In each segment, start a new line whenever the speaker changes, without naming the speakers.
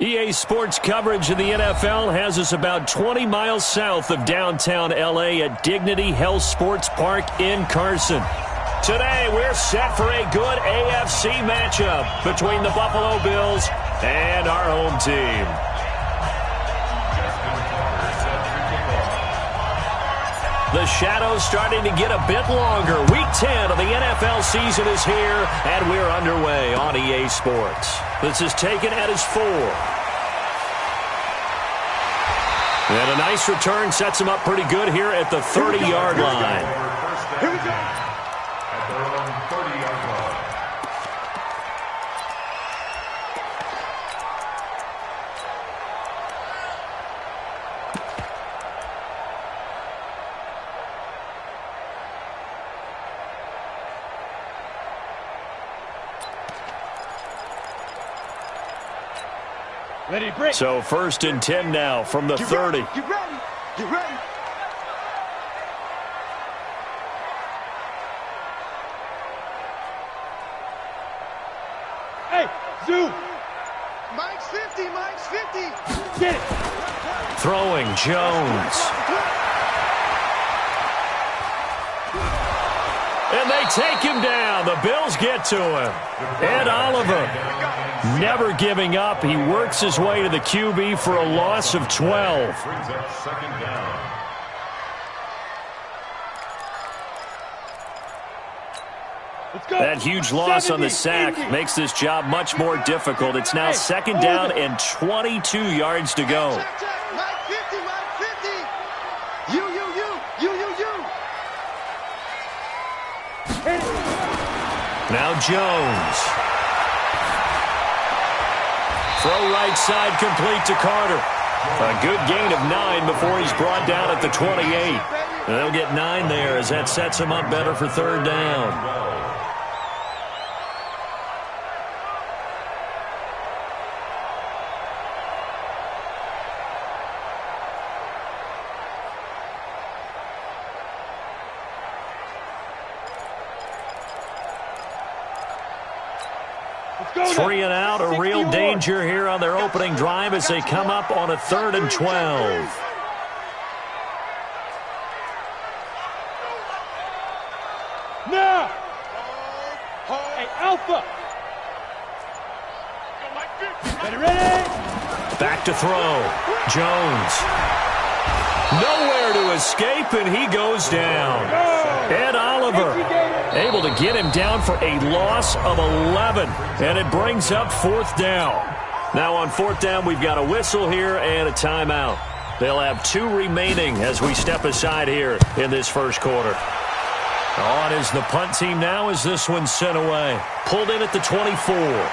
EA Sports coverage of the NFL has us about 20 miles south of downtown L.A. at Dignity Health Sports Park in Carson. Today, we're set for a good AFC matchup between the Buffalo Bills and our home team. The shadow's starting to get a bit longer. Week 10 of the NFL season is here, and we're underway on EA Sports. This is taken at his 4. And a nice return sets him up pretty good here at the 30-yard line.
Here we go. At their own 30-yard line.
Ready, break.
So 1st and 10 now from the 30.
Get ready. Get ready. Hey, Zoo.
Mike's 50. Mike's 50.
Get it.
Throwing Jones. And they take him down. The Bills get to him. Ed Oliver never giving up. He works his way to the QB for a loss of 12.
Brings up 2nd down.
Let's go.
That huge loss on the sack makes this job much more difficult. It's now 2nd down and 22 yards to go.
Check, check. Mike 50. Mike 50. You.
Now Jones. Throw right side complete to Carter. A good gain of 9 before he's brought down at the 28. And they'll get 9 there as that sets him up better for 3rd down. Three and out, a real danger here on their opening drive as they come up on a 3rd and 12.
Now. Hey, Alpha. Ready.
Back to throw. Jones. Nowhere to escape, and he goes down. Ed Oliver able to get him down for a loss of 11, and it brings up 4th down. Now on 4th down, we've got a whistle here and a timeout. They'll have 2 remaining as we step aside here in this 1st quarter. On is the punt team now as this one's sent away. Pulled in at the 24.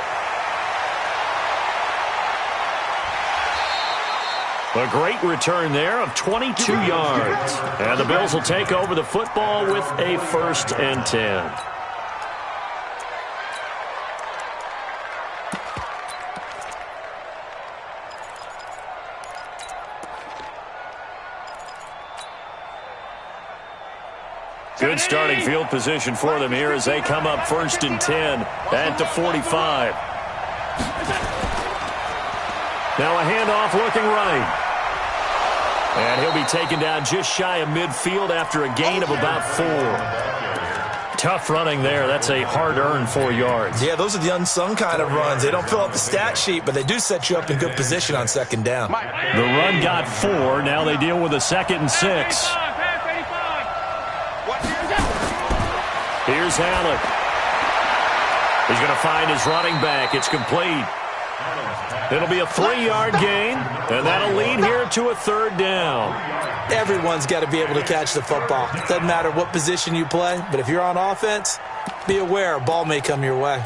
A great return there of 22 yards. And the Bills will take over the football with a 1st and 10. Good starting field position for them here as they come up 1st and 10 at the 45. Now a handoff looking right. And he'll be taken down just shy of midfield after a gain of about 4. Tough running there. That's a hard-earned 4 yards.
Yeah, those are the unsung kind of runs. They don't fill out the stat sheet, but they do set you up in good position on 2nd down.
The run got 4. Now they deal with a 2nd and 6. Here's Allen. He's going to find his running back. It's complete. It'll be a 3-yard gain, and that'll lead here to a 3rd down.
Everyone's got to be able to catch the football. Doesn't matter what position you play, but if you're on offense, be aware a ball may come your way.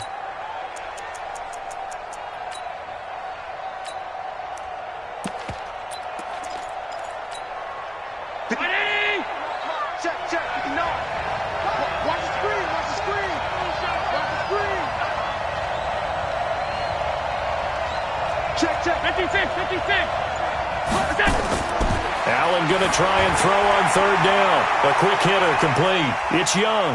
Allen going to try and throw on 3rd down. A quick hitter complete. It's Young.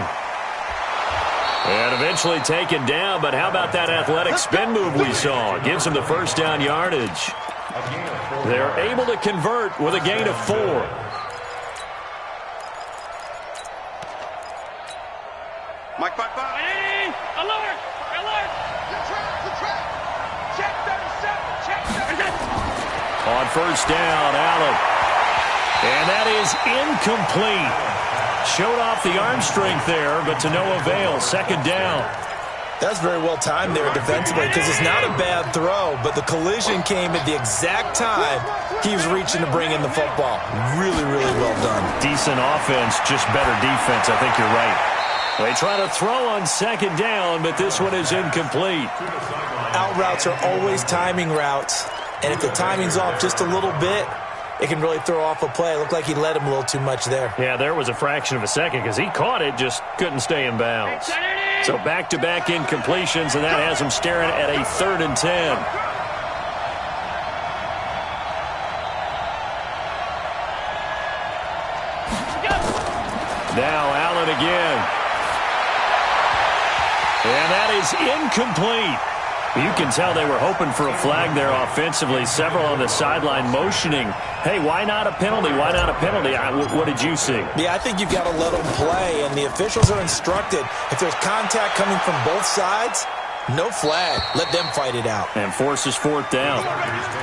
And eventually taken down, but how about that athletic spin move we saw? Gives him the first down yardage. They're able to convert with a gain of 4.
Mike,
Hey, alert! Alert!
the track.
Check 37! Check 37!
On first down, Allen. And that is incomplete. Showed off the arm strength there, but to no avail. Second down.
That's very well timed there defensively because it's not a bad throw, but the collision came at the exact time he was reaching to bring in the football. Really, really well done.
Decent offense, just better defense. I think you're right. They try to throw on second down, but this one is incomplete.
Out routes are always timing routes, and if the timing's off just a little bit, it can really throw off a play. It looked like he led him a little too much there.
Yeah, there was a fraction of a second because he caught it, just couldn't stay in bounds. So back-to-back incompletions, and that has him staring at a 3rd and 10. Now Allen again. And that is incomplete. You can tell they were hoping for a flag there offensively. Several on the sideline motioning, hey, why not a penalty? Why not a penalty? What did you see?
Yeah, I think you've got to let them play, and the officials are instructed. If there's contact coming from both sides, no flag. Let them fight it out.
And forces 4th down.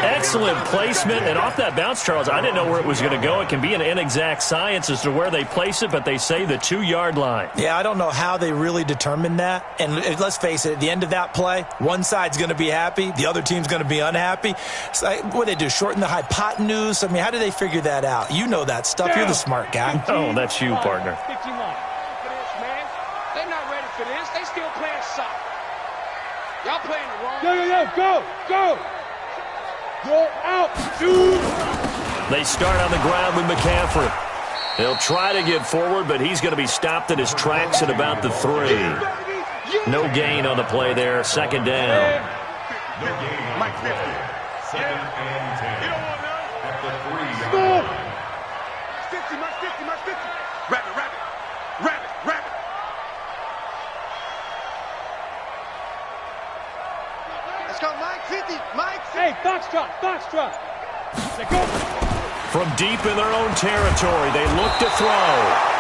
Excellent placement. And off that bounce, Charles, I didn't know where it was going to go. It can be an inexact science as to where they place it, but they say the 2-yard line.
Yeah, I don't know how they really determined that. And let's face it, at the end of that play, one side's going to be happy, the other team's going to be unhappy. So, what do they do, shorten the hypotenuse? I mean, how do they figure that out? You know that stuff. You're the smart guy.
Oh, that's you, partner.
51. They're not ready for this. They still playing soccer. Y'all playing the wrong. Go. Go out, dude.
They start on the ground with McCaffrey. He'll try to get forward, but he's going to be stopped in his tracks at about the 3. No gain on the play there. Second down.
No gain.
Mike 50.
2nd and 10.
You don't want none?
At the 3-yard line.
50, Mike 50, Mike 50. Rabbit. Let's go, Mike 50, Mike 50.
Hey, Foxtrot. Let's go.
From deep in their own territory, they look to throw.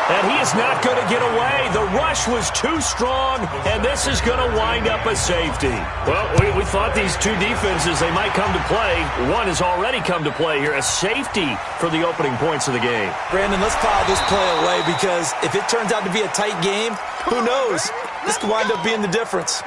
And he is not going to get away. The rush was too strong, and this is going to wind up a safety. Well, we thought these two defenses, they might come to play. One has already come to play here, a safety for the opening points of the game.
Brandon, let's pile this play away because if it turns out to be a tight game, who knows? This could wind up being the difference.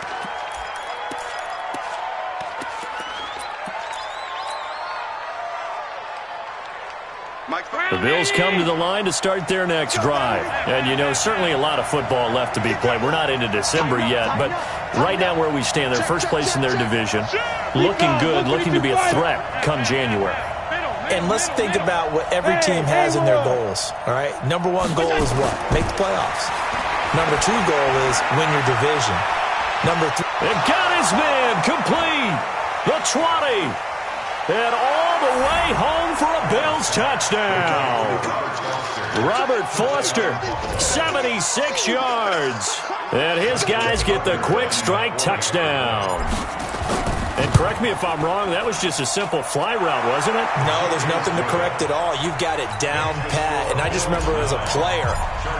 The Bills come to the line to start their next drive. And, you know, certainly a lot of football left to be played. We're not into December yet, but right now where we stand, they're first place in their division. Looking good, looking to be a threat come January.
And let's think about what every team has in their goals, all right? Number 1 goal is what? Make the playoffs. Number 2 goal is win your division. Number 3.
It got his man complete. The 20. And all the way home for a Bills touchdown. Robert Foster, 76 yards. And his guys get the quick strike touchdown. And correct me if I'm wrong, that was just a simple fly route, wasn't it?
No, there's nothing to correct at all. You've got it down pat. And I just remember as a player,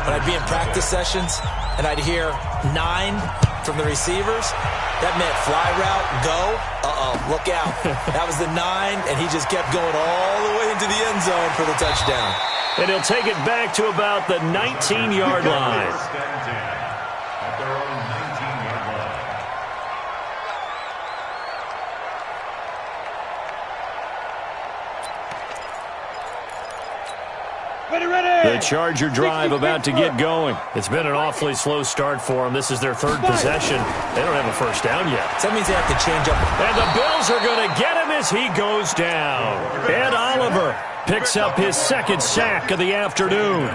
when I'd be in practice sessions and I'd hear 9 from the receivers, that meant fly route, go, look out. That was the 9, and he just kept going all the way into the end zone for the touchdown.
And he'll take it back to about the 19-yard line.
First and 10. At their own 19-yard line.
Ready.
The Charger drive about to get going. It's been an awfully slow start for them. This is their 3rd possession. They don't have a first down yet.
So that means they have to change up.
And the Bills are going to get him as he goes down. Ed Oliver picks up his 2nd sack of the afternoon.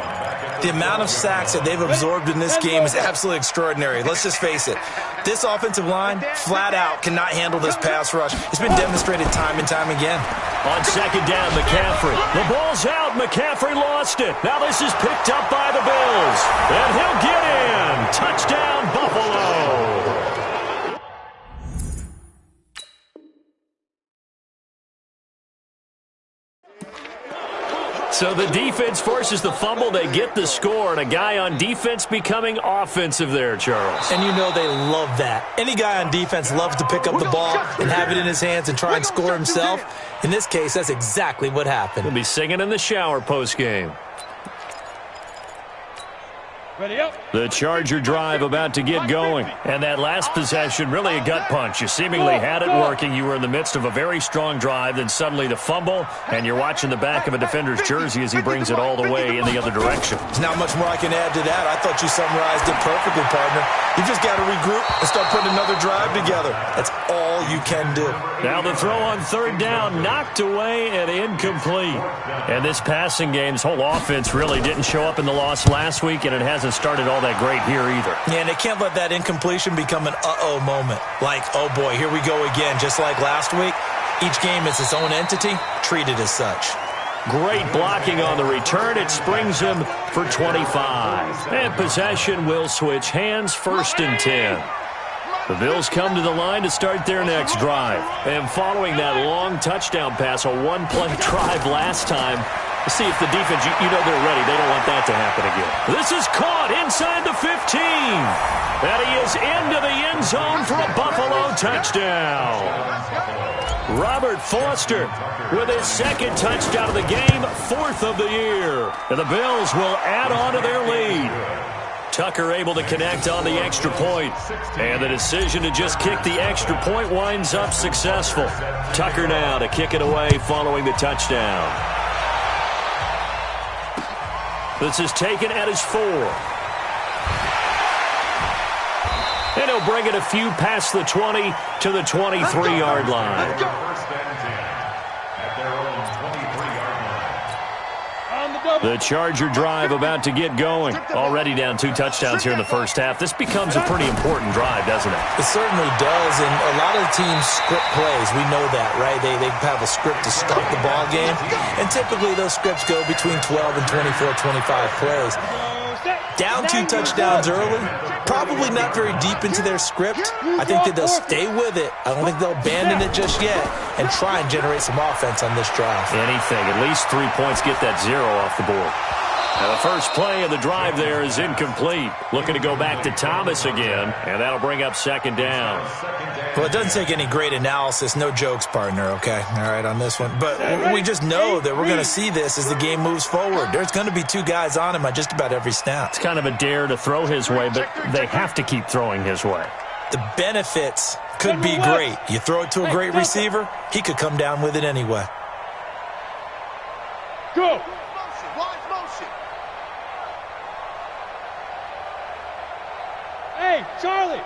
The amount of sacks that they've absorbed in this game is absolutely extraordinary. Let's just face it. This offensive line, flat out, cannot handle this pass rush. It's been demonstrated time and time again.
On second down, McCaffrey. The ball's out. McCaffrey lost it. Now this is picked up by the Bills. And he'll get in. Touchdown, Buffalo. So the defense forces the fumble. They get the score, and a guy on defense becoming offensive there, Charles.
And you know they love that. Any guy on defense loves to pick up the ball and have it in his hands and try and score himself. In this case, that's exactly what happened.
He'll be singing in the shower postgame.
Ready up.
The Charger drive about to get going. And that last possession, really a gut punch. You seemingly had it working. You were in the midst of a very strong drive. Then suddenly the fumble, and you're watching the back of a defender's jersey as he brings it all the way in the other direction.
There's not much more I can add to that. I thought you summarized it perfectly, partner. You just got to regroup and start putting another drive together. That's all you can do.
Now the throw on third down, knocked away and incomplete. And this passing game's whole offense really didn't show up in the loss last week, and it hasn't started all that great here either.
Yeah, and they can't let that incompletion become an uh-oh moment. Like, oh boy, here we go again, just like last week. Each game is its own entity, treated as such.
Great blocking on the return. It springs him for 25. And possession will switch hands, 1st and 10. The Bills come to the line to start their next drive. And following that long touchdown pass, a one-play drive last time, see if the defense, you know they're ready. They don't want that to happen again. This is caught inside the 15. And he is into the end zone for a Buffalo touchdown. Robert Foster with his 2nd touchdown of the game, 4th of the year. And the Bills will add on to their lead. Tucker able to connect on the extra point. And the decision to just kick the extra point winds up successful. Tucker now to kick it away following the touchdown. This is taken at his 4. And he'll bring it a few past the 20 to the 23-yard line. The Charger drive about to get going. Already down 2 touchdowns here in the first half. This becomes a pretty important drive, doesn't it?
It certainly does, and a lot of teams script plays. We know that, right? They have a script to start the ball game, and typically those scripts go between 12 and 24, 25 plays. Down 2 touchdowns early, probably not very deep into their script. I think that they'll stay with it. I don't think they'll abandon it just yet and try and generate some offense on this drive.
Anything. At least 3 points, get that 0 off the board. Now the first play of the drive there is incomplete. Looking to go back to Thomas again, and that'll bring up 2nd down.
Well, it doesn't take any great analysis. No jokes, partner, okay? All right, on this one. But we just know that we're going to see this as the game moves forward. There's going to be 2 guys on him on just about every snap.
It's kind of a dare to throw his way, but they have to keep throwing his way.
The benefits could be great. You throw it to a great receiver, he could come down with it anyway.
Go. Hey, Charlie.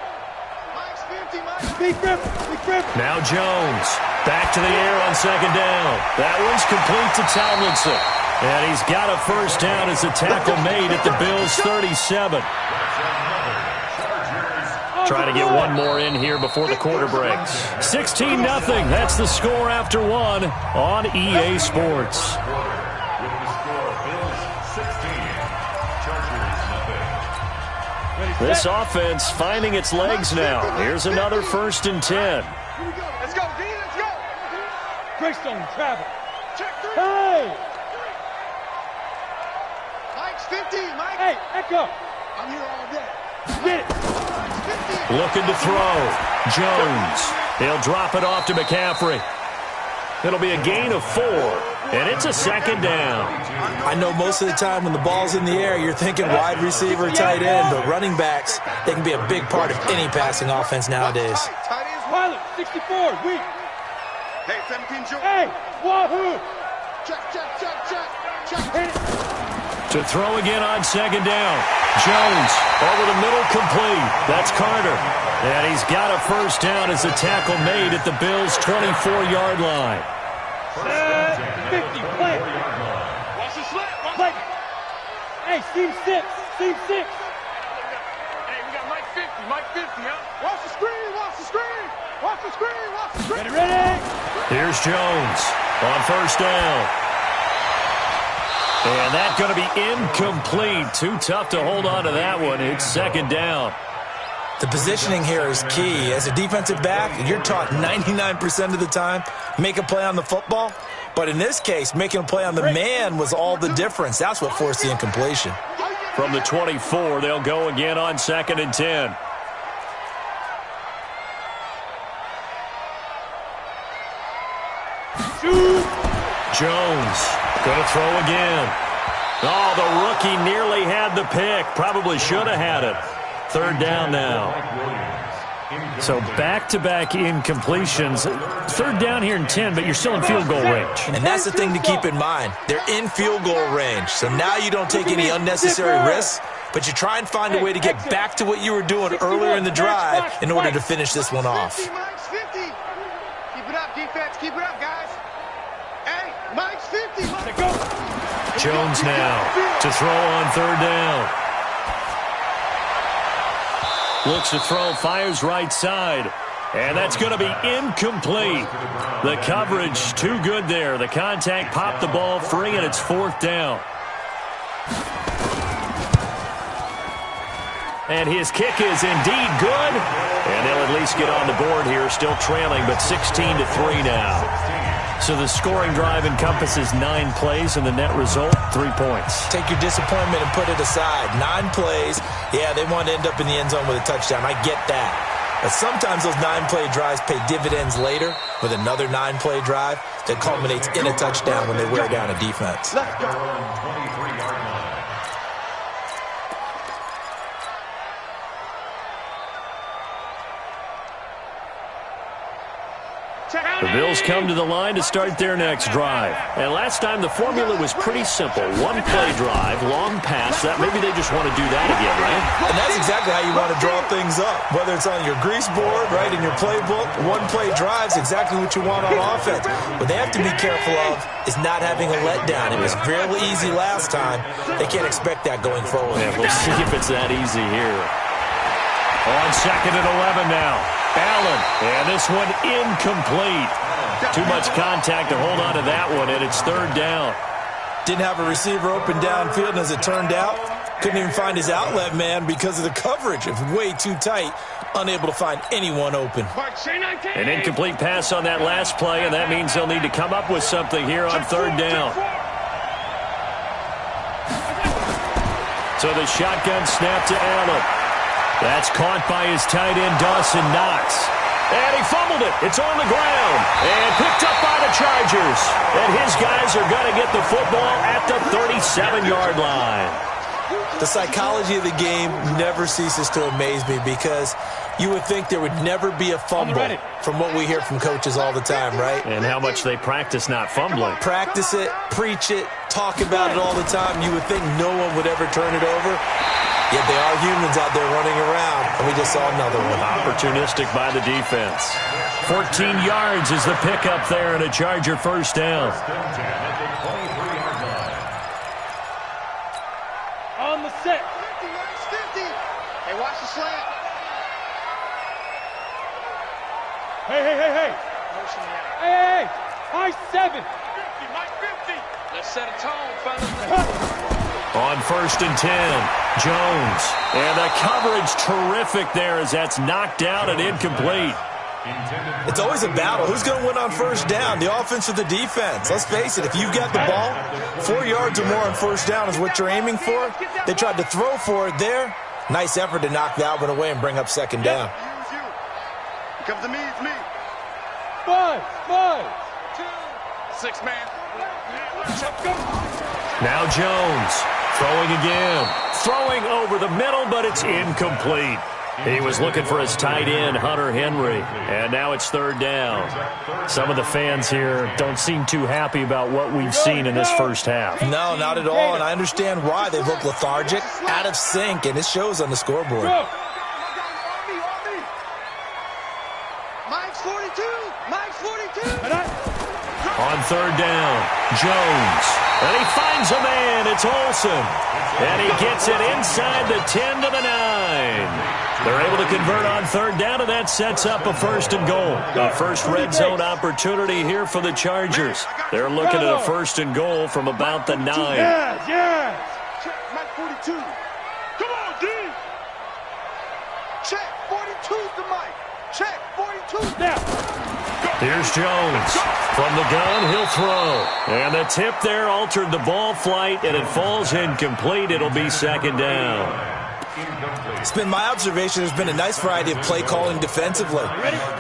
Now Jones. Back to the air on 2nd down. That one's complete to Tomlinson. And he's got a 1st down as a tackle made at the Bills' 37. Trying to get one more in here before the quarter breaks. 16-0. That's the score after 1 on EA Sports. This offense finding its legs now. Here's another 1st and 10.
Let's go, D. Let's go. Greystone travel. Check 3. Hey.
Mike's 50. Mike.
Hey, Echo.
I'm here all day.
Get it.
Mike's 50.
Looking to throw. Jones. He'll drop it off to McCaffrey. It'll be a gain of 4, and it's a 2nd down.
I know most of the time when the ball's in the air, you're thinking wide receiver, tight end, but running backs, they can be a big part of any passing offense nowadays.
Tight ends.
Pilot, 64, weak.
Hey, 17 Joe.
Hey, Wahoo.
Check.
Hit it.
To throw again on 2nd down. Jones over the middle, complete. That's Carter. And he's got a 1st down as a tackle made at the Bills' 24-yard line.
50, play.
Watch the slip.
Play. Hey, seam 6. Seam 6.
Hey, we got Mike 50. Mike 50, huh? Watch the screen. Watch the screen. Watch the screen. Watch the screen.
Ready.
Here's Jones on 1st down. And that's going to be incomplete. Too tough to hold on to that one. It's 2nd down.
The positioning here is key. As a defensive back, you're taught 99% of the time, make a play on the football, But in this case, making a play on the man was all the difference. That's what forced the incompletion.
From the 24, they'll go again on 2nd and 10. Jones going to throw again. Oh, the rookie nearly had the pick. Probably should have had it. 3rd down now. So back-to-back incompletions. 3rd down here in 10, but you're still in field goal range.
And that's the thing to keep in mind. They're in field goal range. So now you don't take any unnecessary risks, but you try and find a way to get back to what you were doing earlier in the drive in order to finish this one off.
50, Mike's 50. Keep it up, defense. Keep it up, guys. Hey, Mike's 50.
Jones now to throw on 3rd down. Looks to throw, fires right side. And that's going to be incomplete. The coverage too good there. The contact popped the ball free, and it's 4th down. And his kick is indeed good. And they'll at least get on the board here, still trailing, but 16-3 now. So the scoring drive encompasses 9 plays, and the net result, 3 points.
Take your disappointment and put it aside. 9 plays. Yeah, they want to end up in the end zone with a touchdown. I get that. But sometimes those 9-play drives pay dividends later with another 9-play drive that culminates in a touchdown when they wear down a defense.
Let's go.
The Bills come to the line to start their next drive. And last time the formula was pretty simple. 1-play drive, long pass. That maybe they just want to do that again, right?
And that's exactly how you want to draw things up. Whether it's on your grease board, right, in your playbook, 1-play drive's exactly what you want on offense. What they have to be careful of is not having a letdown. It was fairly easy last time. They can't expect that going forward.
Yeah, we'll see if it's that easy here. On 2nd and 11 now. Allen, and this one incomplete. Too much contact to hold on to that one, and it's 3rd down.
Didn't have a receiver open downfield, and as it turned out, couldn't even find his outlet man because of the coverage. It was way too tight, unable to find anyone open.
An incomplete pass on that last play, and that means they'll need to come up with something here on 3rd down. So the shotgun snap to Allen. That's caught by his tight end, Dawson Knox. And he fumbled it. It's on the ground. And picked up by the Chargers. And his guys are going to get the football at the 37-yard line.
The psychology of the game never ceases to amaze me because you would think there would never be a fumble from what we hear from coaches all the time, right?
And how much they practice not fumbling.
Practice it, preach it, talk about it all the time. You would think no one would ever turn it over. Yet they are humans out there running around, and we just saw another one.
Opportunistic by the defense. 14 yards is the pickup there, and a Charger 1st down.
On the set.
50, Mike's 50. Hey, watch the slant.
Hey.
Motion out.
Hey. High 7.
50, Mike 50.
Let's set a tone, fellas.
On 1st and 10, Jones. And the coverage terrific there as that's knocked out and incomplete.
It's always a battle. Who's going to win on 1st down, the offense or the defense? Let's face it, if you've got the ball, 4 yards or more on 1st down is what you're aiming for. They tried to throw for it there. Nice effort to knock that one away and bring up 2nd down.
Use you. Come to me, it's me.
5.
6 man.
Now Jones throwing again. Throwing over the middle, but it's incomplete. He was looking for his tight end, Hunter Henry, and now it's 3rd down. Some of the fans here don't seem too happy about what we've seen in this first half.
No, not at all, and I understand why. They look lethargic, out of sync, and it shows on the scoreboard.
Mike's 42. Mike's 42.
On 3rd down, Jones. And he finds a man. It's Olsen. And he gets it inside the 10 to the 9. They're able to convert on 3rd down, and that sets up a 1st and goal. A first red zone opportunity here for the Chargers. They're looking at a 1st and goal from about the 9.
Yeah.
Check, Mike 42. Come on, D. Check, 42's the Mike. Check, 42's
Now.
Here's Jones. From the gun, he'll throw. And the tip there altered the ball flight, and it falls incomplete. It'll be second down.
It's been my observation there's been a nice variety of play calling defensively.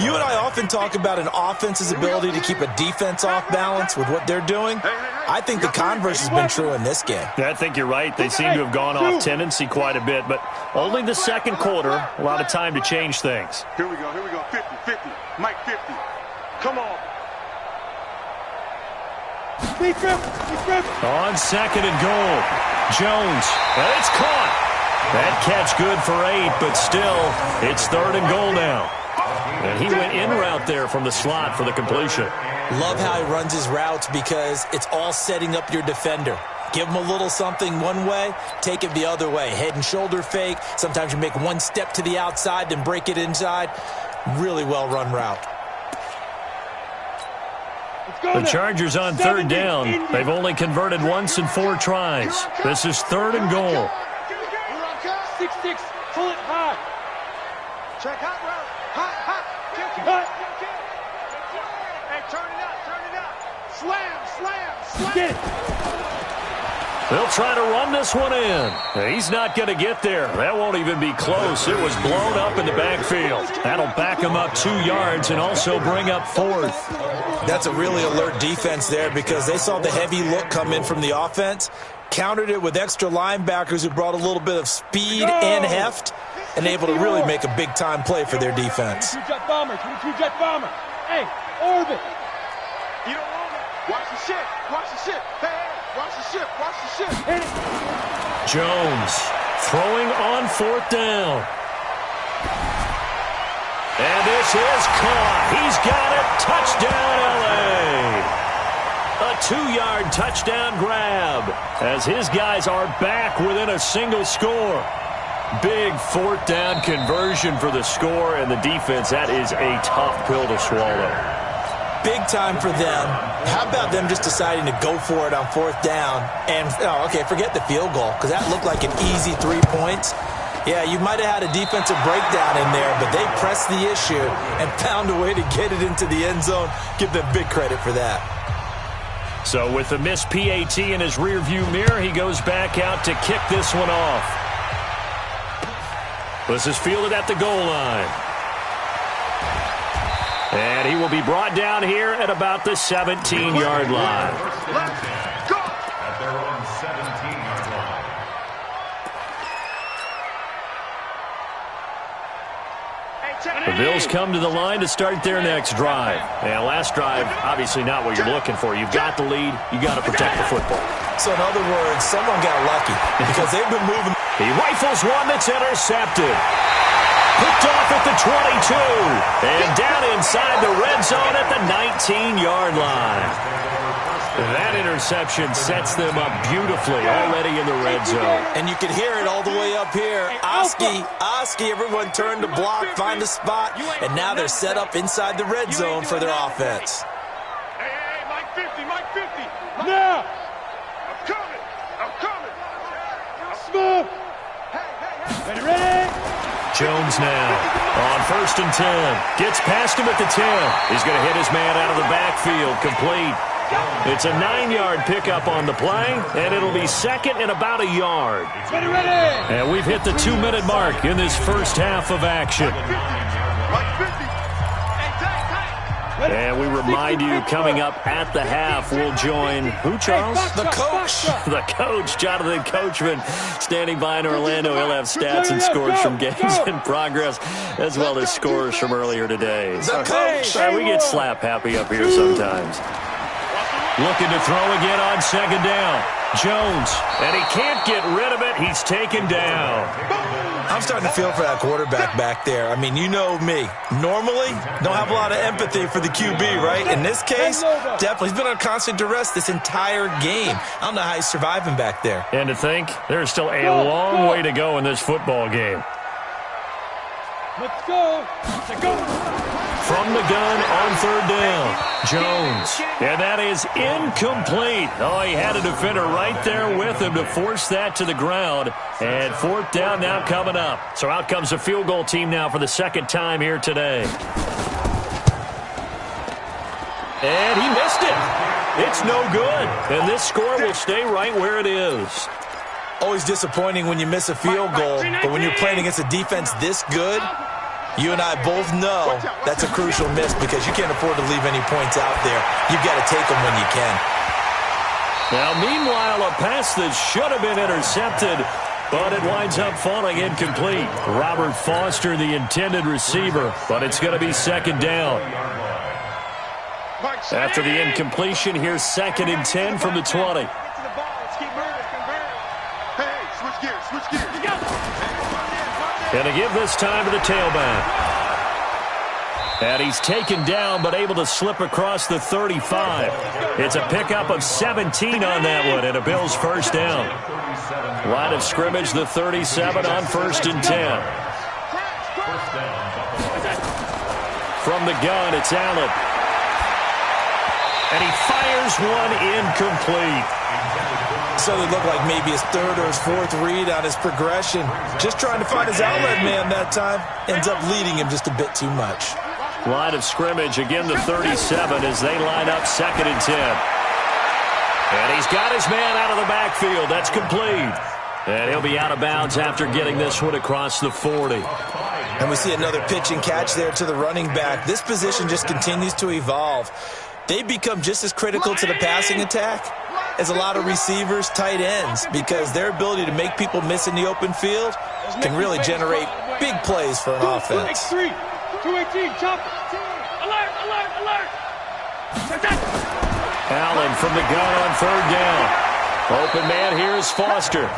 You and I often talk about an offense's ability to keep a defense off balance with what they're doing. I think the converse has been true in this game.
Yeah, I think you're right. They seem to have gone off tendency quite a bit, but only the second quarter, a lot of time to change things.
Here we go, 50-50. Mike 50. Come on.
On second and goal, Jones, and it's caught. That catch good for 8, but still, it's third and goal now. And he went in route there from the slot for the completion.
Love how he runs his routes because it's all setting up your defender. Give him a little something one way, take it the other way. Head and shoulder fake. Sometimes you make one step to the outside, then break it inside. Really well-run route.
The Chargers on third down. They've only converted once in 4 tries. This is third and goal.
6-6, pull it high.
Check hot route. Hot. Hey, turn it out. Slam.
Get it.
They'll try to run this one in. He's not going to get there. That won't even be close. It was blown up in the backfield. That'll back him up 2 yards and also bring up 4th.
That's a really alert defense there because they saw the heavy look come in from the offense, countered it with extra linebackers who brought a little bit of speed and heft, and able to really make a big-time play for their defense.
22 jet bomber. Hey, orbit.
You don't want it. Watch the ship. Hey, watch the ship.
Hit it.
Jones throwing on 4th down. And this is caught. He's got it. Touchdown, L.A. A 2-yard touchdown grab as his guys are back within a single score. Big 4th down conversion for the score, and the defense, that is a tough pill to swallow.
Big time for them. How about them just deciding to go for it on 4th down? And, forget the field goal, because that looked like an easy 3 points. Yeah, you might have had a defensive breakdown in there, but they pressed the issue and found a way to get it into the end zone. Give them big credit for that.
So with the missed PAT in his rearview mirror, he goes back out to kick this one off. This is fielded at the goal line. And he will be brought down here at about the 17-yard line.
Let's go! At their own 17-yard line.
The Bills come to the line to start their next drive. And last drive, obviously not what you're looking for. You've got the lead. You got to protect the football.
So in other words, someone got lucky because they've been moving.
He rifles one that's intercepted. Picked off at the 22. And down inside the red zone at the 19-yard line. That interception sets them up beautifully already in the red zone.
And you can hear it all the way up here. Oski, everyone turned to block, find a spot, and now they're set up inside the red zone for their offense.
Hey, Mike 50.
Now.
I'm coming.
Smooth. Ready?
Jones now on 1st and 10. Gets past him at the 10. He's going to hit his man out of the backfield. Complete. It's a 9-yard pickup on the play, and it'll be second and about a yard.
Ready.
And we've hit the 2-minute mark in this first half of action.
Mike 50.
And we remind you, coming up at the half, we'll join who, Charles?
The coach.
The coach, Jonathan Coachman, standing by in Orlando. He'll have stats and scores from games in progress, as well as scores from earlier today.
The coach.
We get slap happy up here sometimes. Looking to throw again on 2nd down. Jones, and he can't get rid of it. He's taken down.
I'm starting to feel for that quarterback back there. I mean, you know me. Normally, don't have a lot of empathy for the QB, right? In this case, definitely. He's been on constant duress this entire game. I don't know how he's surviving back there.
And to think, there's still a long way to go in this football game.
Let's go.
From the gun on 3rd down, Jones. And that is incomplete. Oh, he had a defender right there with him to force that to the ground. And 4th down now coming up. So out comes the field goal team now for the second time here today. And he missed it. It's no good. And this score will stay right where it is.
Always disappointing when you miss a field goal, but when you're playing against a defense this good, you and I both know that's a crucial miss because you can't afford to leave any points out there. You've got to take them when you can.
Now, meanwhile, a pass that should have been intercepted, but it winds up falling incomplete. Robert Foster, the intended receiver, but it's going to be second down. After the incompletion, here's 2nd and 10 from the 20. And to give this time to the tailback. And he's taken down, but able to slip across the 35. It's a pickup of 17 on that one, and a Bills first down. Line of scrimmage, the 37 on 1st and 10. From the gun, it's Allen. And he fires one incomplete.
So it looked like maybe his 3rd or his 4th read on his progression. Just trying to find his outlet man that time. Ends up leading him just a bit too much.
Line of scrimmage, again the 37 as they line up 2nd and 10. And he's got his man out of the backfield. That's complete. And he'll be out of bounds after getting this one across the 40.
And we see another pitch and catch there to the running back. This position just continues to evolve. They become just as critical to the passing attack as a lot of receivers, tight ends, because their ability to make people miss in the open field can really generate big plays for an offense.
218, chop. Alert, alert, alert.
Allen from the gun on 3rd down. Open man here is Foster.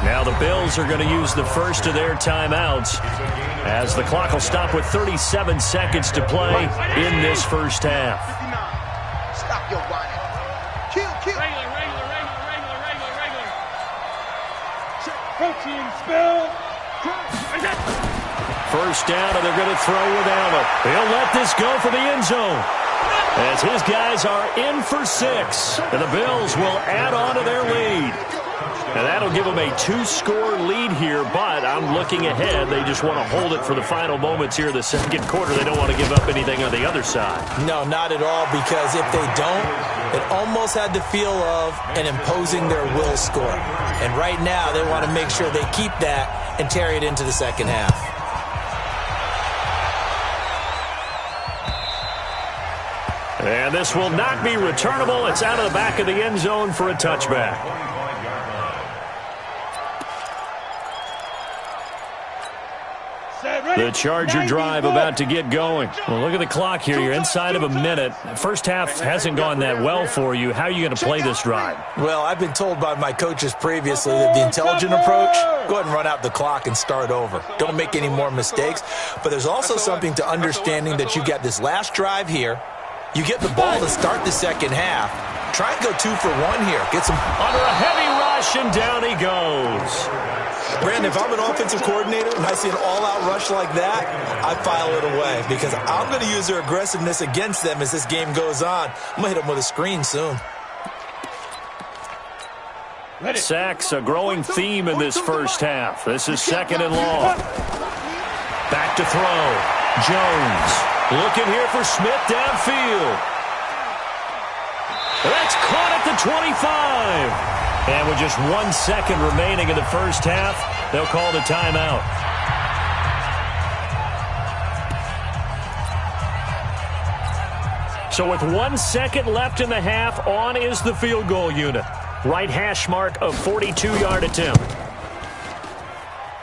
Now the Bills are going to use the first of their timeouts as the clock will stop with 37 seconds to play in this first half.
Stop your whining. Kill. Regular. Protein spill.
First down, and they're going to throw with Allen. He'll let this go for the end zone as his guys are in for 6. And the Bills will add on to their lead. And that'll give them a 2-score lead here, but I'm looking ahead. They just want to hold it for the final moments here of the second quarter. They don't want to give up anything on the other side.
No, not at all, because if they don't, it almost had the feel of an imposing their will score. And right now, they want to make sure they keep that and carry it into the second half.
And this will not be returnable. It's out of the back of the end zone for a touchback. The Charger drive about to get going. Well, look at the clock here. You're inside of a minute. First half hasn't gone that well for you. How are you going to play this drive?
Well, I've been told by my coaches previously that the intelligent approach, go ahead and run out the clock and start over. Don't make any more mistakes. But there's also something to understanding that you got this last drive here. You get the ball to start the second half. Try and go 2 for 1 here. Get some
under a heavy rush, and down he goes.
Brandon, if I'm an offensive coordinator and I see an all-out rush like that, I file it away because I'm going to use their aggressiveness against them as this game goes on. I'm going to hit them with a screen soon.
Sacks, a growing theme in this first half. This is 2nd and long. Back to throw. Jones looking here for Smith downfield. That's caught at the 25. And with just 1 second remaining in the first half, they'll call the timeout. So with 1 second left in the half, on is the field goal unit. Right hash mark of 42-yard attempt.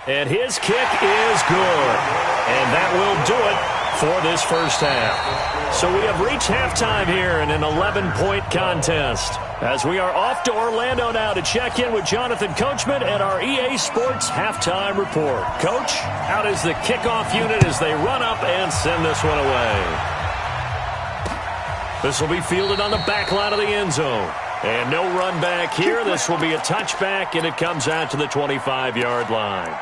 And his kick is good. And that will do it for this first half. So we have reached halftime here in an 11-point contest. As we are off to Orlando now to check in with Jonathan Coachman at our EA Sports Halftime Report. Coach, how does the kickoff unit as they run up and send this one away? This will be fielded on the back line of the end zone. And no run back here. This will be a touchback, and it comes out to the 25-yard line.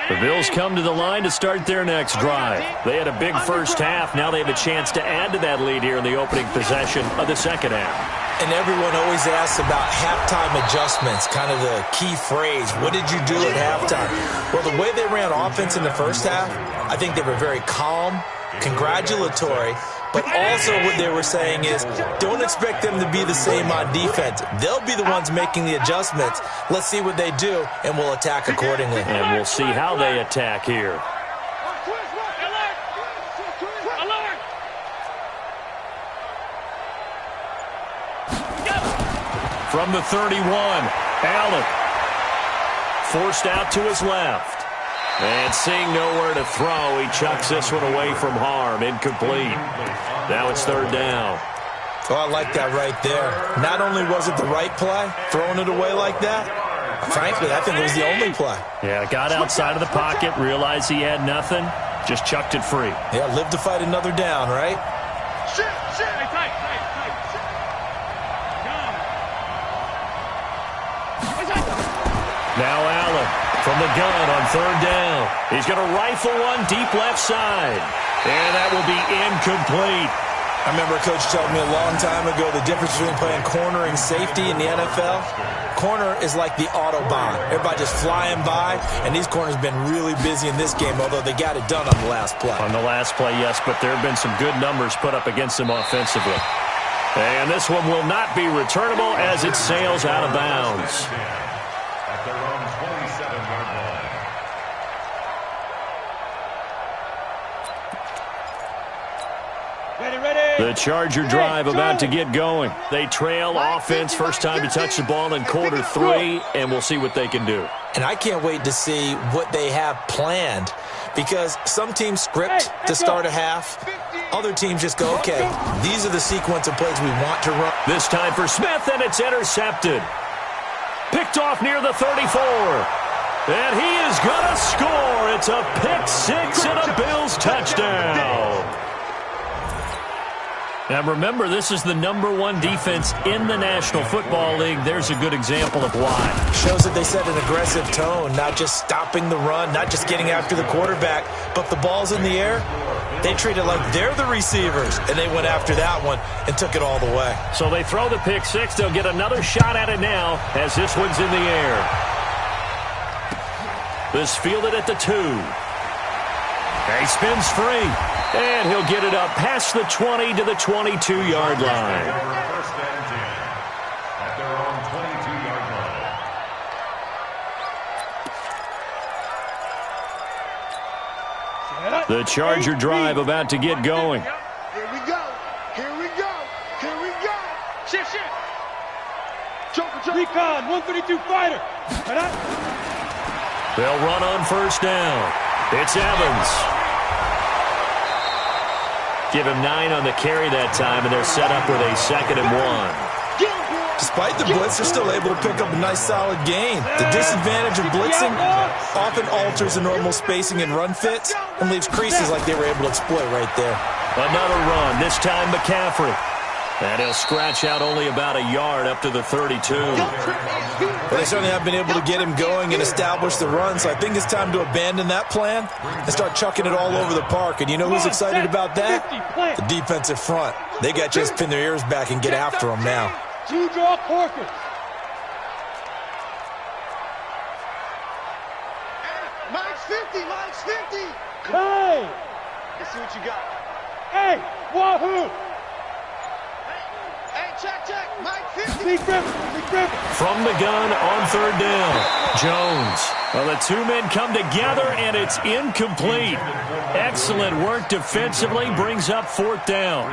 The Bills come to the line to start their next drive. They had a big first half. Now they have a chance to add to that lead here in the opening possession of the second half.
And everyone always asks about halftime adjustments, kind of the key phrase. What did you do at halftime? Well, the way they ran offense in the first half, I think they were very calm, congratulatory, but also what they were saying is don't expect them to be the same on defense. They'll be the ones making the adjustments. Let's see what they do, and we'll attack accordingly.
And we'll see how they attack here. From the 31, Allen forced out to his left. And seeing nowhere to throw, he chucks this one away from harm. Incomplete. Now it's third down.
Oh, I like that right there. Not only was it the right play, throwing it away like that, frankly, I think it was the only play.
Yeah, got outside of the pocket, realized he had nothing, just chucked it free.
Yeah, live to fight another down, right?
Shit.
Now Allen from the gun on third down. He's going to rifle one deep left side. And that will be incomplete.
I remember a coach telling me a long time ago the difference between playing corner and safety in the NFL. Corner is like the Autobahn. Everybody just flying by, and these corners have been really busy in this game, although they got it done on the last play.
On the last play, yes, but there have been some good numbers put up against them offensively. And this one will not be returnable as it sails out of bounds.
At their own 27-yard line.
The Charger drive about to get going. They trail offense first time to touch the ball in quarter three, and we'll see what they can do.
And I can't wait to see what they have planned, because some teams script to start a half. Other teams just go, okay, these are the sequence of plays we want to run.
This time for Smith, and it's intercepted. Picked off near the 34. And he is going to score. It's a pick six and a Bills touchdown. Now remember, this is the #1 defense in the National Football League. There's a good example of why.
Shows that they set an aggressive tone, not just stopping the run, not just getting after the quarterback, but the ball's in the air. They treat it like they're the receivers, and they went after that one and took it all the way.
So they throw the pick six. They'll get another shot at it now as this one's in the air. This fielded at the 2. He spins free. And he'll get it up past the 20 to the 22-yard line.
First and 10 at their own 22-yard line.
The Charger drive about to get going.
Here we go. Shit. Choker.
Recon, 132 fighter.
They'll run on first down. It's Evans. Give him 9 on the carry that time, and they're set up with a 2nd and 1.
Despite the blitz, they're still able to pick up a nice, solid gain. The disadvantage of blitzing often alters the normal spacing and run fits and leaves creases like they were able to exploit right there.
Another run, this time McCaffrey. And he'll scratch out only about a yard up to the 32.
Well, they certainly have been able to get him going and establish the run, so I think it's time to abandon that plan and start chucking it all over the park. And you know who's excited about that? The defensive front. They got to just pin their ears back and get after him now.
2 draw Corkins.
Mike's 50.
Hey!
Let's see what you got.
Hey! Wahoo!
Hey, check. Mike 50.
Lee Griffin.
From the gun on third down, Jones. Well, the two men come together, and it's incomplete. Excellent work defensively, brings up fourth down.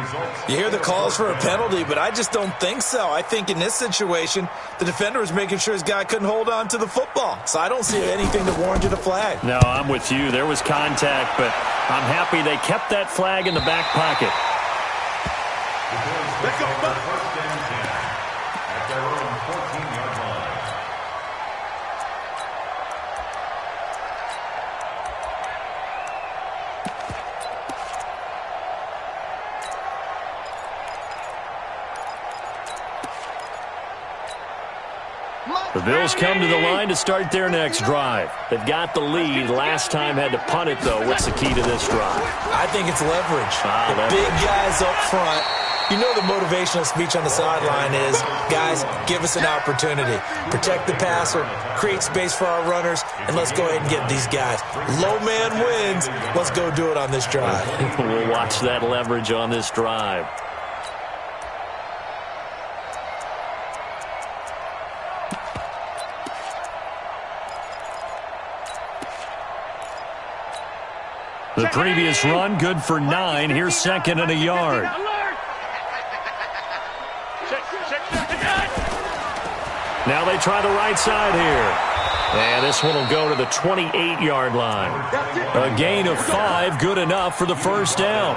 You hear the calls for a penalty, but I just don't think so. I think in this situation, the defender was making sure his guy couldn't hold on to the football. So I don't see anything that warranted a flag.
No, I'm with you. There was contact, but I'm happy they kept that flag in the back pocket.
Let's go, first and 10 at their own 14-yard line.
The Bills come to the line to start their next drive. They've got the lead. Last time had to punt it, though. What's the key to this drive?
I think it's leverage.
Leverage.
Big guys up front. You know the motivational speech on the sideline is, guys, give us an opportunity. Protect the passer, create space for our runners, and let's go ahead and get these guys. Low man wins. Let's go do it on this drive.
We'll watch that leverage on this drive. The previous run, good for 9. Here's second and a yard. Now they try the right side here. And this one will go to the 28-yard line. A gain of 5, good enough for the first down.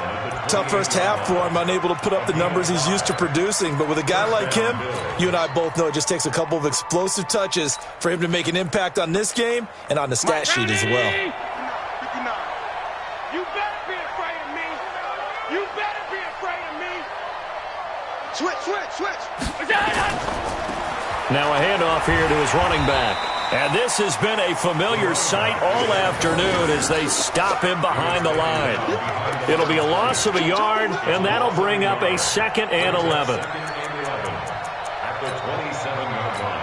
Tough first half for him, unable to put up the numbers he's used to producing. But with a guy like him, you and I both know it just takes a couple of explosive touches for him to make an impact on this game and on the stat sheet as well.
You better be afraid of me. You better be afraid of me. Switch.
Now a handoff here to his running back. And this has been a familiar sight all afternoon as they stop him behind the line. It'll be a loss of a yard, and that'll bring up a 2nd and 11.
At the 27-yard line.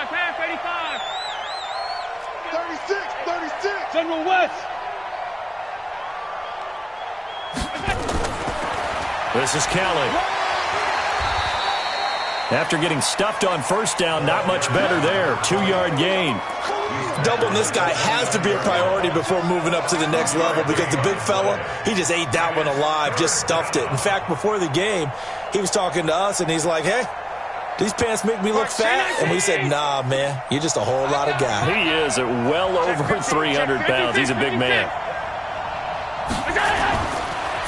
Half 85. 36. General West.
This is Kelly. After getting stuffed on first down, not much better there. 2-yard gain.
Doubling this guy has to be a priority before moving up to the next level because the big fella, he just ate that one alive, just stuffed it. In fact, before the game, he was talking to us, and he's like, hey, these pants make me look fat. And we said, nah, man, you're just a whole lot of guy.
He is at well over 300 pounds. He's a big man.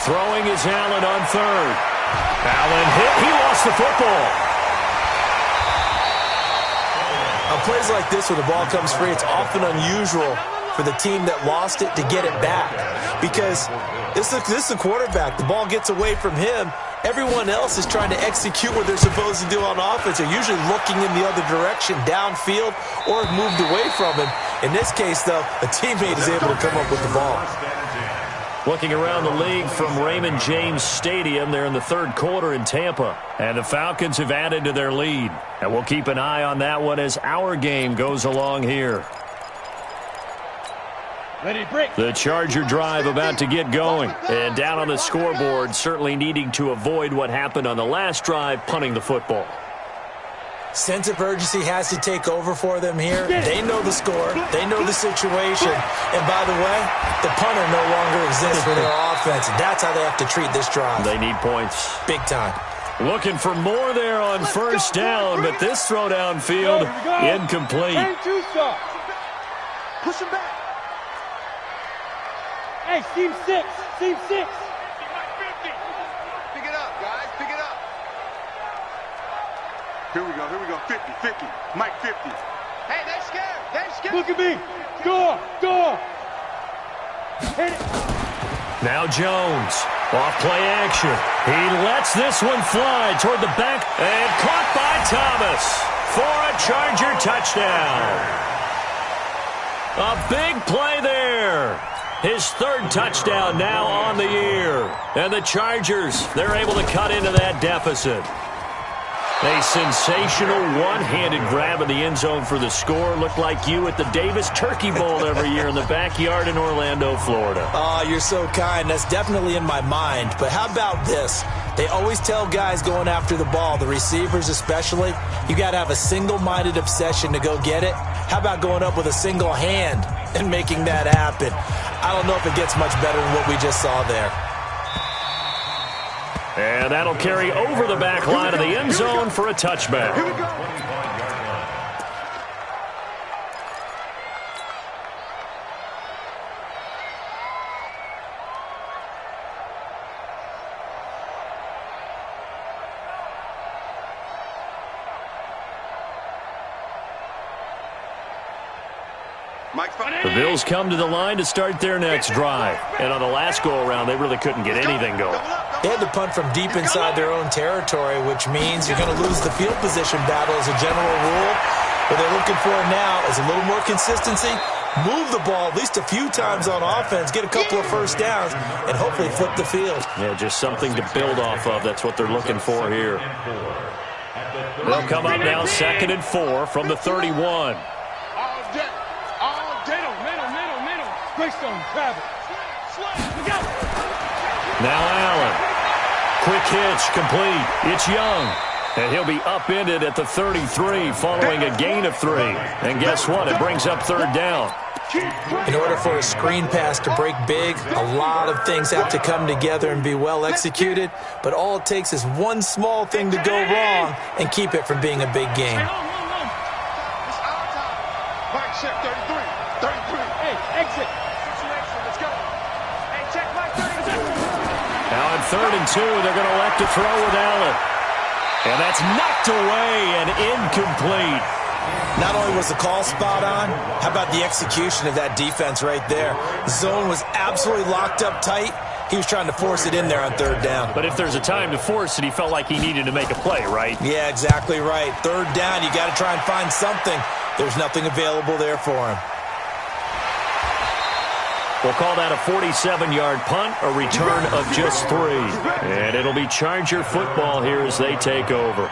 Throwing is Allen on third. Allen hit. He lost the football.
On plays like this where the ball comes free, it's often unusual for the team that lost it to get it back because this is the quarterback. The ball gets away from him. Everyone else is trying to execute what they're supposed to do on offense. They're usually looking in the other direction, downfield, or have moved away from him. In this case, though, a teammate is able to come up with the ball.
Looking around the league from Raymond James Stadium, they're in the third quarter in Tampa. And the Falcons have added to their lead. And we'll keep an eye on that one as our game goes along here. The Charger drive about to get going. And down on the scoreboard, certainly needing to avoid what happened on the last drive, punting the football.
Sense of urgency has to take over for them here. They know the score. They know the situation. And by the way, the punter no longer exists for their offense. That's how they have to treat this drive.
They need points.
Big time.
Looking for more there on first down, but this throw downfield incomplete.
Push him back. Hey, Team 6. Team 6. Pick it up, guys. Pick it up.
Here we go. 50. Mike 50.
Hey, they're scared.
Look at me. Door.
Hit it.
Now Jones. Off play action. He lets this one fly toward the back and caught by Thomas for a Charger touchdown. A big play there. His third touchdown now on the year. And the Chargers, they're able to cut into that deficit. A sensational one-handed grab in the end zone for the score. Looked like you at the Davis Turkey Bowl every year in the backyard in Orlando, Florida.
Oh, you're so kind. That's definitely in my mind. But how about this? They always tell guys going after the ball, the receivers especially, you got to have a single-minded obsession to go get it. How about going up with a single hand and making that happen? I don't know if it gets much better than what we just saw there.
And that'll carry over the back line of the end zone for a touchback.
Here we go.
The Bills come to the line to start their next drive. And on the last go-around, they really couldn't get anything going.
They had to punt from deep inside their own territory, which means you're going to lose the field position battle as a general rule. What they're looking for now is a little more consistency, move the ball at least a few times on offense, get a couple of first downs, and hopefully flip the field.
Yeah, just something to build off of. That's what they're looking for here. They'll come up now 2nd and 4 from the 31.
Greystone, grab it.
Now Allen. Quick hitch, complete. It's Young. And he'll be upended at the 33 following a gain of 3. And guess what? It brings up 3rd down.
In order for a screen pass to break big, a lot of things have to come together and be well executed. But all it takes is one small thing to go wrong and keep it from being a big game.
Mike, check 33. 33.
Hey, exit.
Let's go. Hey, check Mike 32.
Now on 3rd and 2, they're going to elect to throw with Allen. And that's knocked away and incomplete.
Not only was the call spot on, how about the execution of that defense right there? The zone was absolutely locked up tight. He was trying to force it in there on 3rd down.
But if there's a time to force it, he felt like he needed to make a play, right?
Yeah, exactly right. 3rd down, you got to try and find something. There's nothing available there for him.
We'll call that a 47-yard punt, a return of just 3. And it'll be Charger football here as they take over.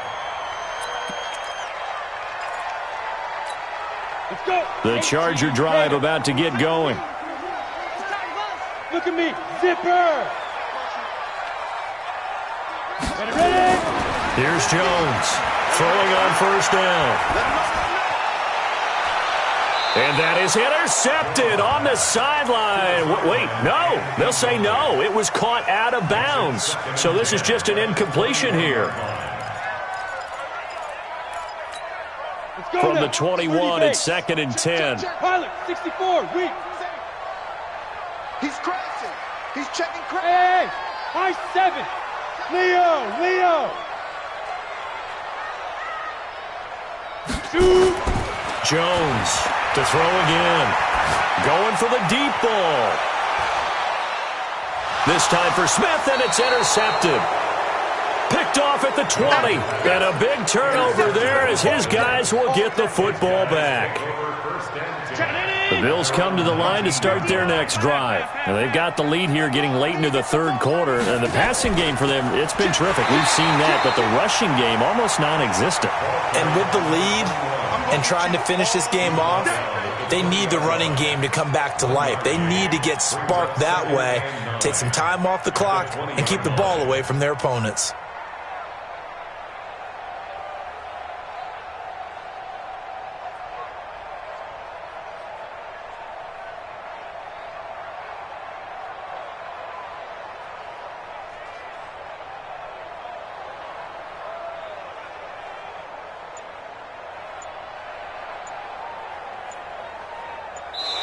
Let's go.
The Charger drive about to get going.
Look at me. Zipper. Ready?
Here's Jones throwing on 1st down. And that is intercepted on the sideline. Wait, no. They'll say no. It was caught out of bounds. So this is just an incompletion here. From the 21, it's 2nd and 10.
Pilot, 64, weak.
He's crashing. He's checking crash.
Hey, high 7. Leo. Shoot.
Jones to throw again. Going for the deep ball. This time for Smith, and it's intercepted. Picked off at the 20. And a big turnover there as his guys will get the football back. The Bills come to the line to start their next drive. And they've got the lead here getting late into the 3rd quarter. And the passing game for them, it's been terrific. We've seen that, but the rushing game almost non-existent.
And with the lead and trying to finish this game off, they need the running game to come back to life. They need to get sparked that way, take some time off the clock, and keep the ball away from their opponents.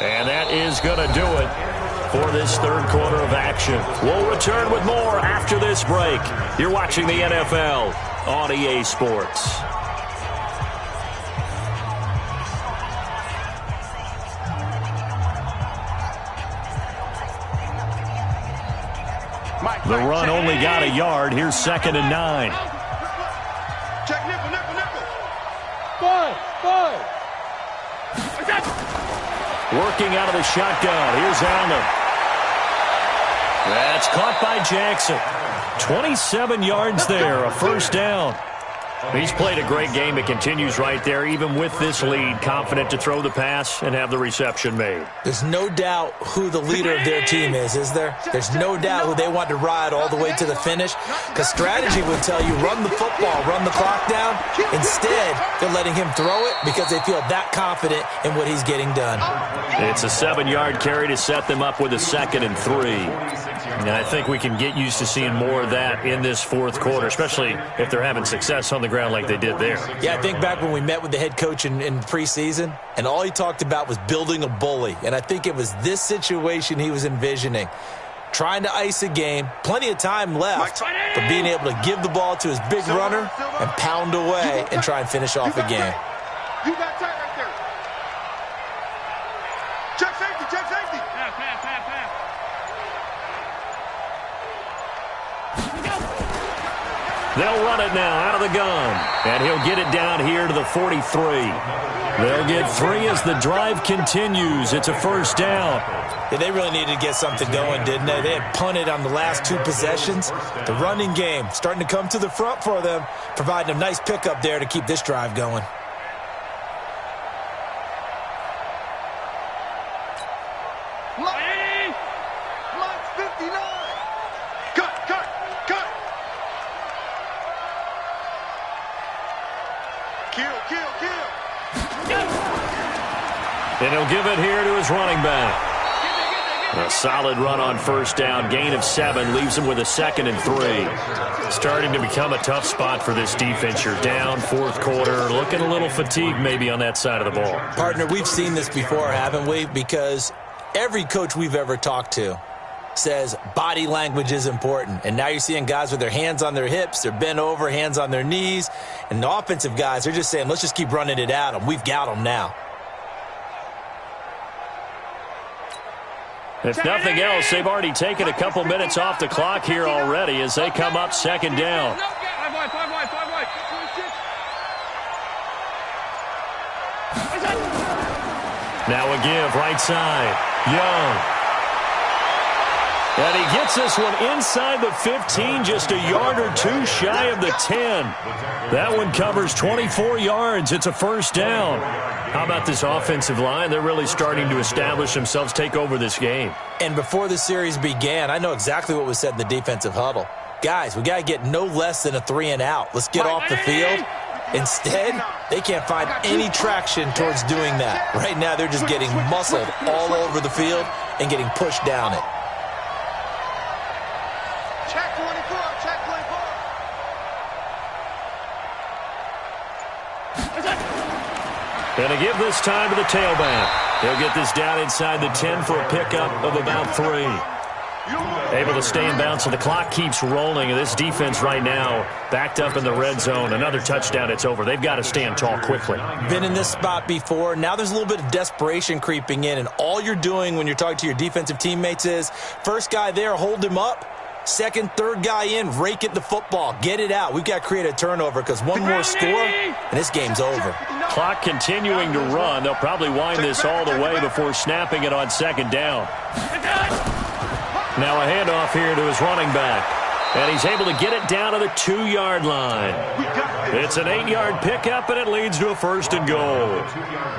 And that is going to do it for this 3rd quarter of action. We'll return with more after this break. You're watching the NFL on EA Sports. The run only got a yard. Here's 2nd and 9.
Check nickel.
5.
Working out of the shotgun. Here's Allen. That's caught by Jackson. 27 yards there, a 1st down. He's played a great game. It continues right there, even with this lead, confident to throw the pass and have the reception made.
There's no doubt who the leader of their team is there? There's no doubt who they want to ride all the way to the finish, because strategy would tell you run the football, run the clock down. Instead, they're letting him throw it because they feel that confident in what he's getting done.
It's a 7-yard carry to set them up with a 2nd and 3. And I think we can get used to seeing more of that in this 4th quarter, especially if they're having success on the ground like they did there.
Yeah, I think back when we met with the head coach in preseason, and all he talked about was building a bully. And I think it was this situation he was envisioning. Trying to ice a game, plenty of time left, but being able to give the ball to his big runner and pound away and try and finish off a game.
You got tight right there. Check safety, check safety. Pass.
They'll run it now out of the gun. And he'll get it down here to the 43. They'll get 3 as the drive continues. It's a first down.
Yeah, they really needed to get something going, didn't they? They had punted on the last 2 possessions. The running game starting to come to the front for them, providing a nice pickup there to keep this drive going.
Mike's 59. Cut. Kill.
And he'll give it here to his running back. A solid run on first down. Gain of 7 leaves him with a 2nd and 3. Starting to become a tough spot for this defense. You're down, 4th quarter. Looking a little fatigued maybe on that side of the ball.
Partner, we've seen this before, haven't we? Because every coach we've ever talked to says body language is important. And now you're seeing guys with their hands on their hips, they're bent over, hands on their knees. And the offensive guys, they're just saying, let's just keep running it at them. We've got them now.
If nothing else, they've already taken a couple minutes off the clock here already as they come up 2nd down.
5 wide.
Now a give right side. Young. And he gets this one inside the 15, just a yard or 2 shy of the 10. That one covers 24 yards. It's a first down. How about this offensive line? They're really starting to establish themselves, take over this game.
And before the series began, I know exactly what was said in the defensive huddle. Guys, we got to get no less than a 3 and out. Let's get off the field. Instead, they can't find any traction towards doing that. Right now, they're just getting muscled all over the field and getting pushed down it.
Check 24.
And to give this time to the tailback. He'll get this down inside the 10 for a pickup of about 3. Able to stay in bounds, so the clock keeps rolling. And this defense right now backed up in the red zone. Another touchdown, it's over. They've got to stand tall quickly.
Been in this spot before. Now there's a little bit of desperation creeping in. And all you're doing when you're talking to your defensive teammates is, first guy there, hold him up. Second, third guy in, rake at the football. Get it out. We've got to create a turnover because one more score, and this game's over.
Clock continuing to run. They'll probably wind this all the way before snapping it on 2nd down. Now a handoff here to his running back. And he's able to get it down to the 2-yard line. It's an 8-yard pickup, and it leads to a 1st and goal.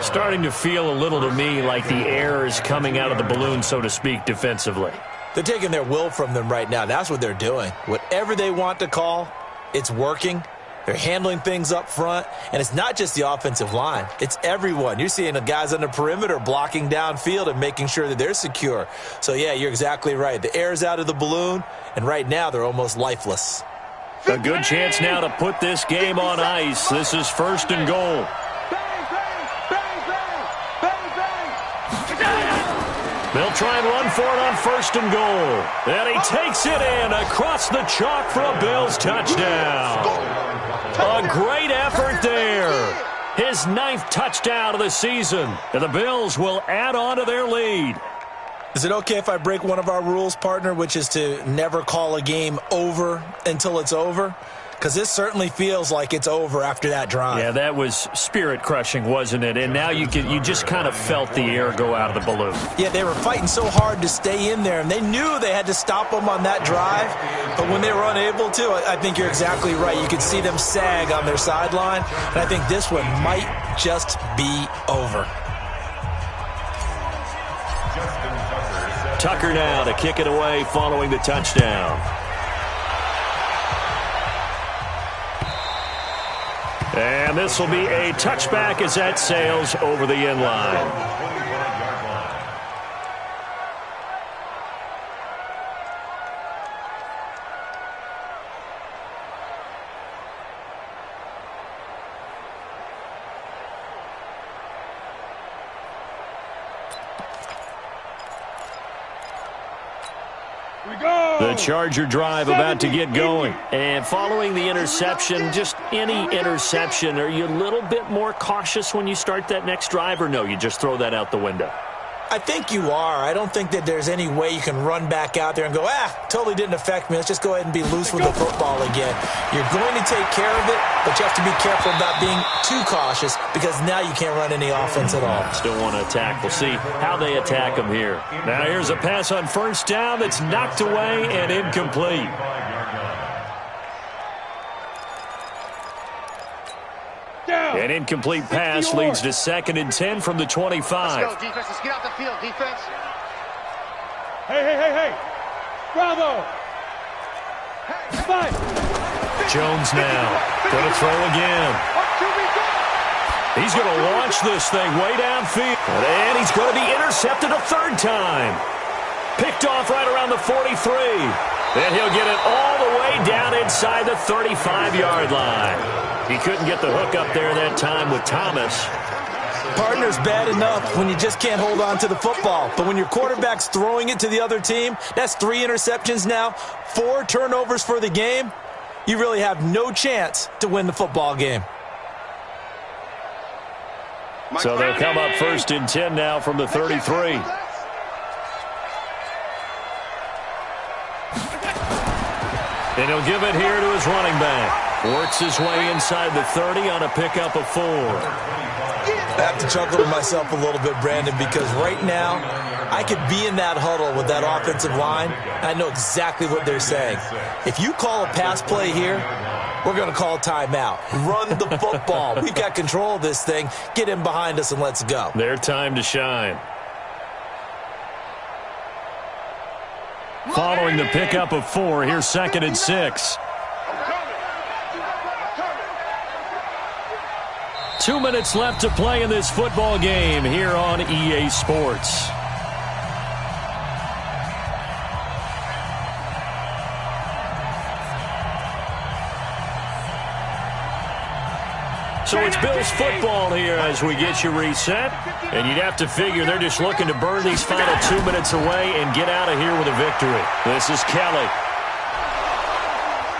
Starting to feel a little to me like the air is coming out of the balloon, so to speak, defensively.
They're taking their will from them right now. That's what they're doing. Whatever they want to call, it's working. They're handling things up front. And it's not just the offensive line. It's everyone. You're seeing the guys on the perimeter blocking downfield and making sure that they're secure. So, yeah, you're exactly right. The air's out of the balloon, and right now they're almost lifeless.
A good chance now to put this game on ice. This is 1st and goal. They'll try and run for it on 1st and goal. And he takes it in across the chalk for a Bills touchdown. A great effort there. His 9th touchdown of the season. And the Bills will add on to their lead.
Is it okay if I break one of our rules, partner, which is to never call a game over until it's over? Because this certainly feels like it's over after that drive.
Yeah, that was spirit-crushing, wasn't it? And now you just kind of felt the air go out of the balloon.
Yeah, they were fighting so hard to stay in there, and they knew they had to stop them on that drive. But when they were unable to, I think you're exactly right. You could see them sag on their sideline, and I think this one might just be over.
Tucker now to kick it away following the touchdown. And this will be a touchback as that sails over the end line. The Charger drive about to get going. And following the interception, just any interception, are you a little bit more cautious when you start that next drive, or no, you just throw that out the window?
I think you are. I don't think that there's any way you can run back out there and go, totally didn't affect me. Let's just go ahead and be loose with the football again. You're going to take care of it, but you have to be careful about being too cautious because now you can't run any offense at all.
Still want to attack. We'll see how they attack him here. Now here's a pass on first down that's knocked away and incomplete. An incomplete pass leads to 2nd and 10 from the 25.
Let's go, defense. Let's get out the field, defense.
Hey. Bravo. Five.
Jones now. Going to throw again. He's going to launch this thing way downfield. And he's going to be intercepted a 3rd time. Picked off right around the 43. Then he'll get it all the way down inside the 35-yard line. He couldn't get the hook up there that time with Thomas.
Partner's bad enough when you just can't hold on to the football. But when your quarterback's throwing it to the other team, that's 3 interceptions now, 4 turnovers for the game. You really have no chance to win the football game.
So they'll come up 1st and 10 now from the 33. And he'll give it here to his running back. Works his way inside the 30 on a pickup of 4.
I have to chuckle to myself a little bit, Brandon, because right now I could be in that huddle with that offensive line, and I know exactly what they're saying. If you call a pass play here, we're going to call timeout. Run the football. We've got control of this thing. Get in behind us and let's go.
Their time to shine. Following the pickup of 4, here's 2nd and 6. 2 minutes left to play in this football game here on EA Sports. So it's Bills football here as we get you reset. And you'd have to figure they're just looking to burn these final 2 minutes away and get out of here with a victory. This is Kelly.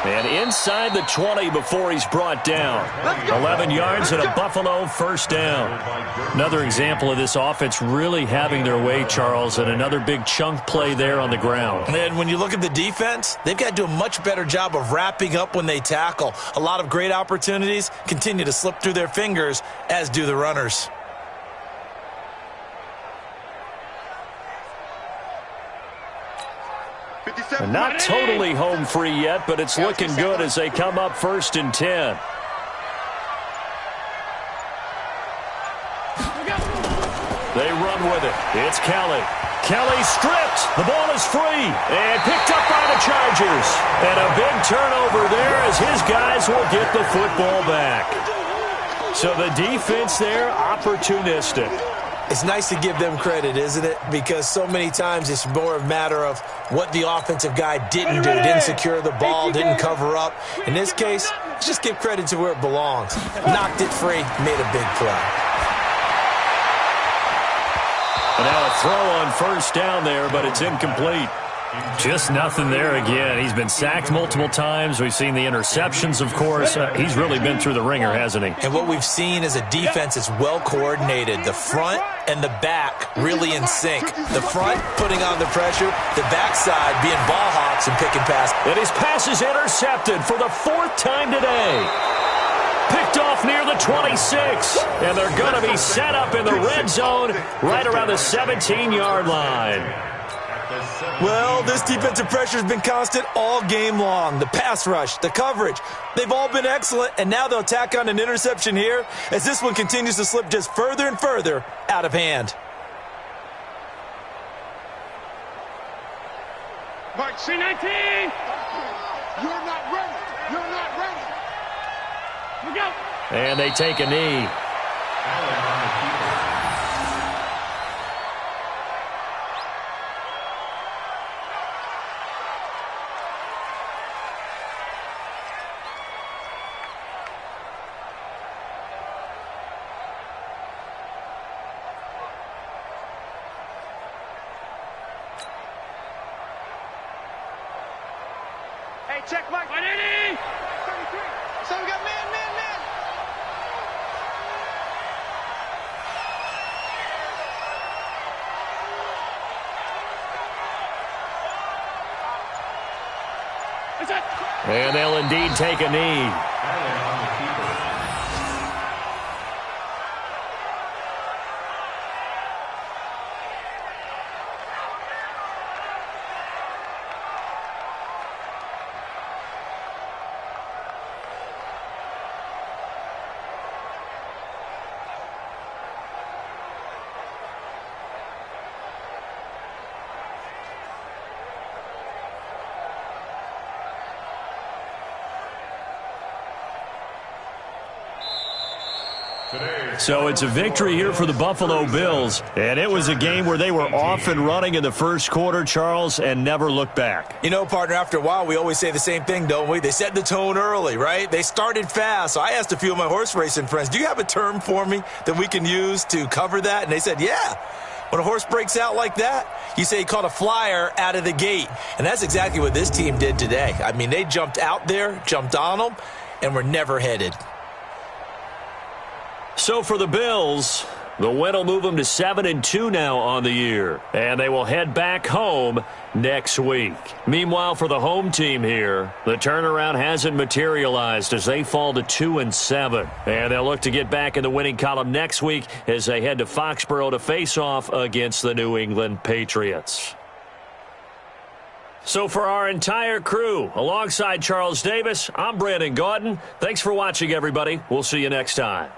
And inside the 20 before he's brought down. 11 yards and a Buffalo 1st down. Another example of this offense really having their way, Charles, and another big chunk play there on the ground.
And when you look at the defense, they've got to do a much better job of wrapping up when they tackle. A lot of great opportunities continue to slip through their fingers, as do the runners.
And not totally home free yet, but it's looking good as they come up 1st and 10. They run with it. It's Kelly. Kelly stripped. The ball is free and picked up by the Chargers. And a big turnover there as his guys will get the football back. So the defense there, opportunistic.
It's nice to give them credit, isn't it? Because so many times it's more a matter of what the offensive guy didn't do. Didn't secure the ball, didn't cover up. In this case, let's just give credit to where it belongs. Knocked it free, made a big play.
And now a throw on 1st down there, but it's incomplete. Just nothing there again. He's been sacked multiple times. We've seen the interceptions, of course. He's really been through the ringer, hasn't he?
And what we've seen is a defense that's well coordinated. The front and the back really in sync. The front putting on the pressure, the backside being ball hawks and pick and pass.
And his pass is intercepted for the 4th time today. Picked off near the 26. And they're going to be set up in the red zone right around the 17-yard line.
Well, this defensive pressure has been constant all game long. The pass rush, the coverage, they've all been excellent, and now they'll tack on an interception here as this one continues to slip just further and further out of hand.
Mark C-19! You're not ready! You're not ready! Look out!
And they take a knee.
Check Mike. 180. 33. So we got man.
And they'll indeed take a knee. So it's a victory here for the Buffalo Bills, and it was a game where they were off and running in the first quarter, Charles, and never looked back.
You know, partner, after a while, we always say the same thing, don't we? They set the tone early, right? They started fast. So I asked a few of my horse racing friends, do you have a term for me that we can use to cover that? And they said, yeah. When a horse breaks out like that, you say he caught a flyer out of the gate. And that's exactly what this team did today. I mean, they jumped out there, jumped on them, and were never headed.
So for the Bills, the win will move them to 7-2 now on the year, and they will head back home next week. Meanwhile, for the home team here, the turnaround hasn't materialized as they fall to 2-7, and they'll look to get back in the winning column next week as they head to Foxborough to face off against the New England Patriots. So for our entire crew, alongside Charles Davis, I'm Brandon Gaudin. Thanks for watching, everybody. We'll see you next time.